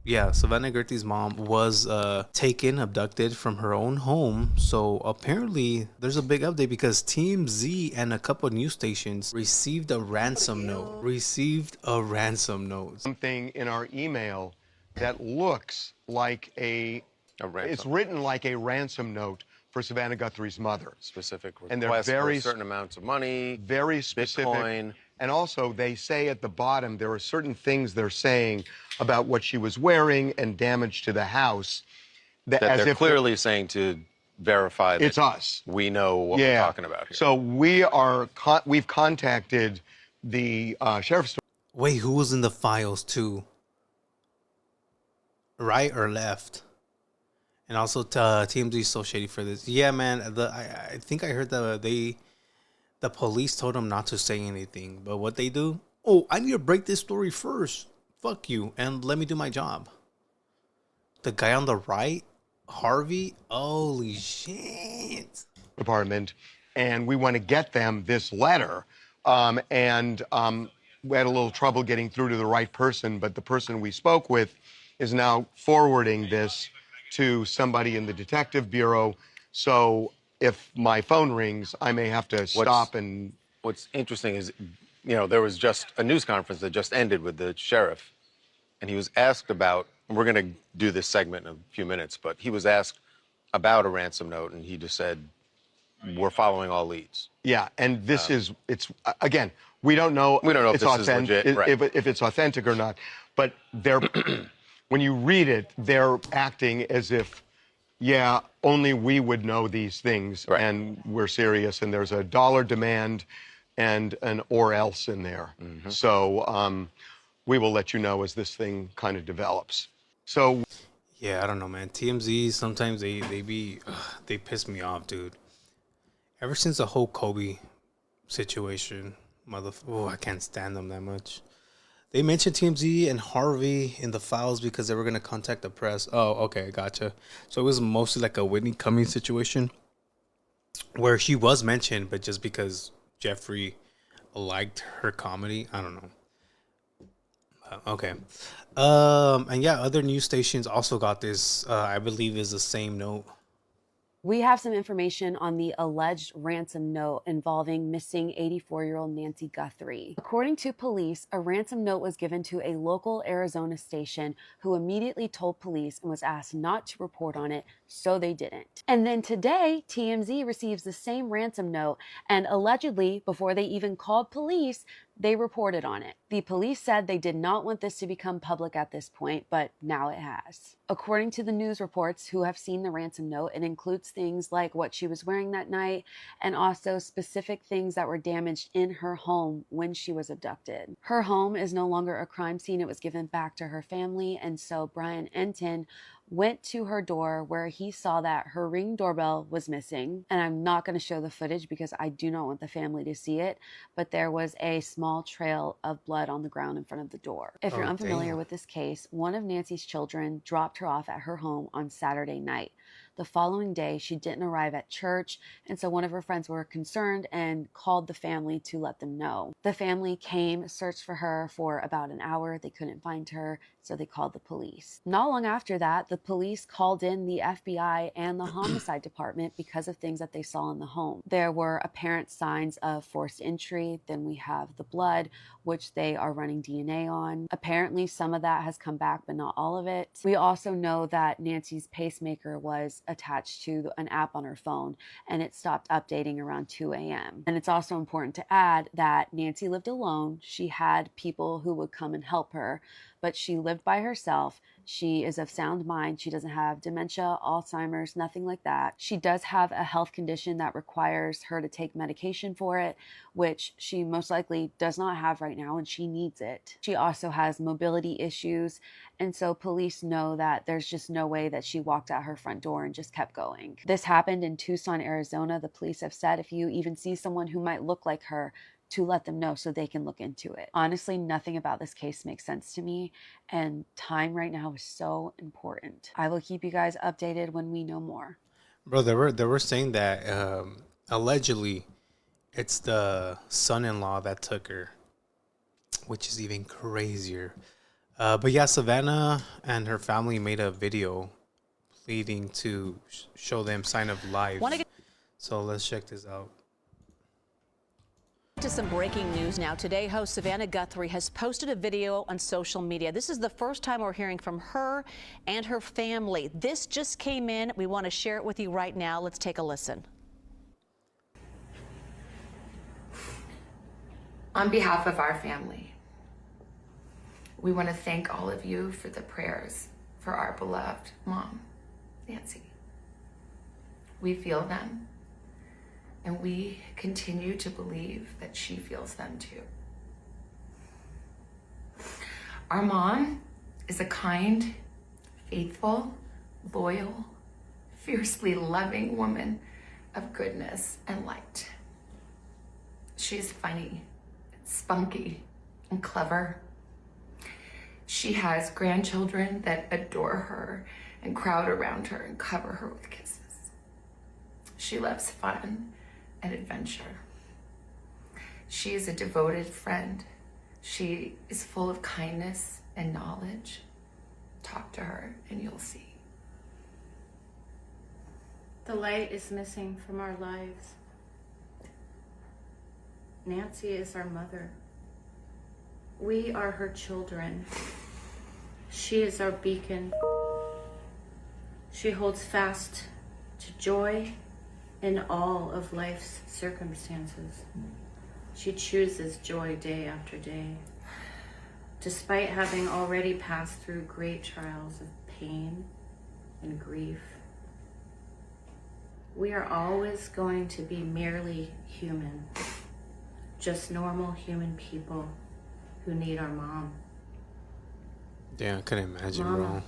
Yeah, Savannah Guthrie's mom was taken, abducted from her own home. So apparently, there's a big update because TMZ and a couple of news stations received a ransom note. Received a ransom note. Something in our email that looks like it's written like a ransom note for Savannah Guthrie's mother. Specific And they're requests for very, certain amounts of money, very specific. Bitcoin. And also, they say at the bottom there are certain things they're saying about what she was wearing and damage to the house. That as they're if clearly saying to verify that it's us. we know what we're talking about here. So we've contacted the sheriff's. Wait, who was in the files too? Right or left? And also, TMZ is so shady for this. Yeah, man. I think I heard the police told them not to say anything, but what they do? Oh, I need to break this story first. Fuck you, and let me do my job. The guy on the right, Harvey. Holy shit! Department, and we want to get them this letter. We had a little trouble getting through to the right person, but the person we spoke with is now forwarding this to somebody in the detective bureau. So if my phone rings, I may have to stop and. What's interesting is, there was just a news conference that just ended with the sheriff, and he was asked about, and we're going to do this segment in a few minutes, but he was asked about a ransom note, and he just said, we're following all leads. Yeah, and it's again, we don't know. We don't know if it's this is legit, right. if it's authentic or not. But they're when you read it, they're acting as if, yeah, only we would know these things, right. And we're serious. And there's a dollar demand and an or else in there. Mm-hmm. So we will let you know as this thing kind of develops. So. Yeah, I don't know, man. TMZ sometimes they piss me off, dude. Ever since the whole Kobe situation, I can't stand them that much. They mentioned TMZ and Harvey in the files because they were gonna contact the press. Oh, okay, gotcha. So it was mostly like a Whitney Cummings situation, where she was mentioned, but just because Jeffrey liked her comedy, I don't know. Okay, and yeah, other news stations also got this. I believe is the same note. We have some information on the alleged ransom note involving missing 84-year-old Nancy Guthrie. According to police, a ransom note was given to a local Arizona station who immediately told police and was asked not to report on it, so they didn't. And then today, TMZ receives the same ransom note, and allegedly, before they even called police, they reported on it. The police said they did not want this to become public at this point, but now it has. According to the news reports who have seen the ransom note, it includes things like what she was wearing that night and also specific things that were damaged in her home when she was abducted. Her home is no longer a crime scene. It was given back to her family, and so Brian Enton went to her door where he saw that her Ring doorbell was missing. And I'm not going to show the footage because I do not want the family to see it, but there was a small trail of blood on the ground in front of the door. If you're unfamiliar with this case, one of Nancy's children dropped her off at her home on Saturday night. The following day, she didn't arrive at church, and so one of her friends were concerned and called the family to let them know. The family came, searched for her for about an hour. They couldn't find her, so they called the police. Not long after that, the police called in the FBI and the homicide department because of things that they saw in the home. There were apparent signs of forced entry. Then we have the blood, which they are running DNA on. Apparently, some of that has come back, but not all of it. We also know that Nancy's pacemaker was attached to an app on her phone, and it stopped updating around 2 a.m. And it's also important to add that Nancy lived alone. She had people who would come and help her, but she lived by herself. She is of sound mind. She doesn't have dementia, Alzheimer's, nothing like that. She does have a health condition that requires her to take medication for it, which she most likely does not have right now, and she needs it. She also has mobility issues, and so police know that there's just no way that she walked out her front door and just kept going. This happened in Tucson, Arizona. The police have said if you even see someone who might look like her, to let them know so they can look into it. Honestly, nothing about this case makes sense to me, and time right now is so important. I will keep you guys updated when we know more. Bro, they were saying that allegedly it's the son-in-law that took her, which is even crazier. But yeah, Savannah and her family made a video pleading to show them sign of life. So let's check this out. To some breaking news now. Today, host Savannah Guthrie has posted a video on social media. This is the first time we're hearing from her and her family. This just came in. We want to share it with you right now. Let's take a listen. On behalf of our family, we want to thank all of you for the prayers for our beloved mom, Nancy. We feel them, and we continue to believe that she feels them too. Our mom is a kind, faithful, loyal, fiercely loving woman of goodness and light. She's funny, spunky, and clever. She has grandchildren that adore her and crowd around her and cover her with kisses. She loves fun and adventure. She is a devoted friend. She is full of kindness and knowledge. Talk to her and you'll see. The light is missing from our lives. Nancy is our mother. We are her children. She is our beacon. She holds fast to joy in all of life's circumstances. She chooses joy day after day. Despite having already passed through great trials of pain and grief, we are always going to be merely human, just normal human people who need our mom. Yeah, I couldn't imagine, Mama.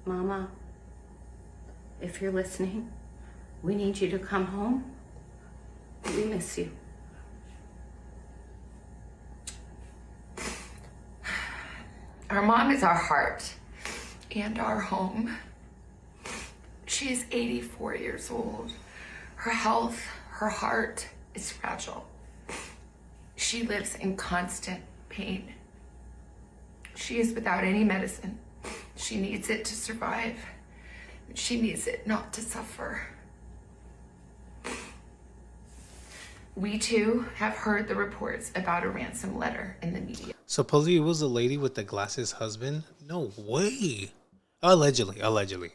bro. Mama, if you're listening, we need you to come home. We miss you. Our mom is our heart and our home. She is 84 years old. Her health, her heart is fragile. She lives in constant pain. She is without any medicine. She needs it to survive. She needs it not to suffer. We too have heard the reports about a ransom letter in the media. Supposedly it was the lady with the glasses husband. No way. Allegedly.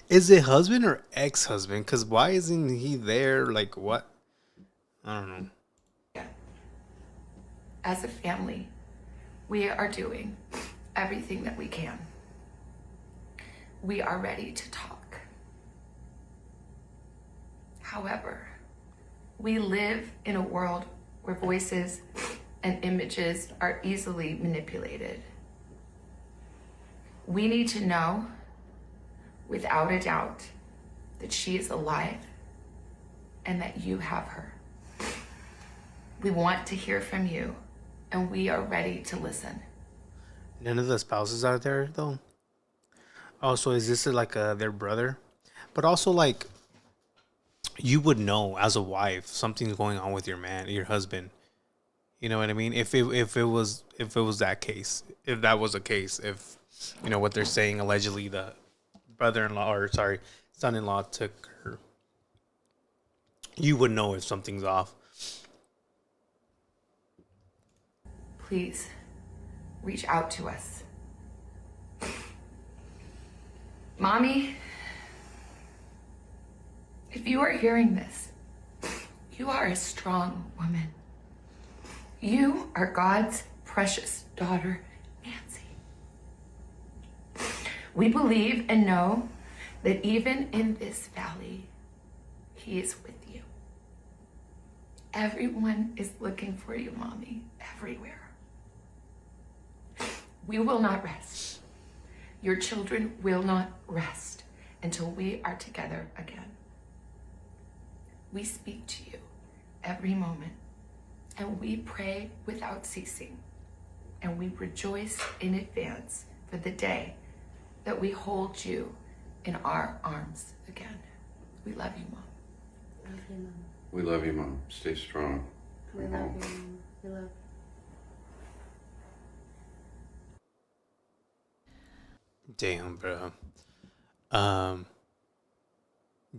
Is it husband or ex-husband? Because why isn't he there? Like, what? I don't know. As a family, we are doing everything that we can. We are ready to talk. However, we live in a world where voices and images are easily manipulated. We need to know, without a doubt, that she is alive and that you have her. We want to hear from you, and we are ready to listen. None of the spouses are there, though. Also, is this like their brother? But also, like, you would know as a wife something's going on with your man, your husband. You know what I mean? If it was that case, if that was a case, if you know what they're saying, allegedly the son-in-law took her, you would know if something's off. Please reach out to us. Mommy, if you are hearing this, you are a strong woman. You are God's precious daughter, Nancy. We believe and know that even in this valley, He is with you. Everyone is looking for you, Mommy, everywhere. We will not rest. Your children will not rest until we are together again. We speak to you every moment, and we pray without ceasing, and we rejoice in advance for the day that we hold you in our arms again. We love you, Mom. Love you, Mom. We love you, Mom. Stay strong. We love you, Mom. We love you. Damn, bro.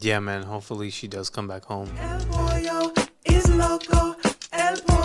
Yeah, man. Hopefully she does come back home. El pollo is loco. El pollo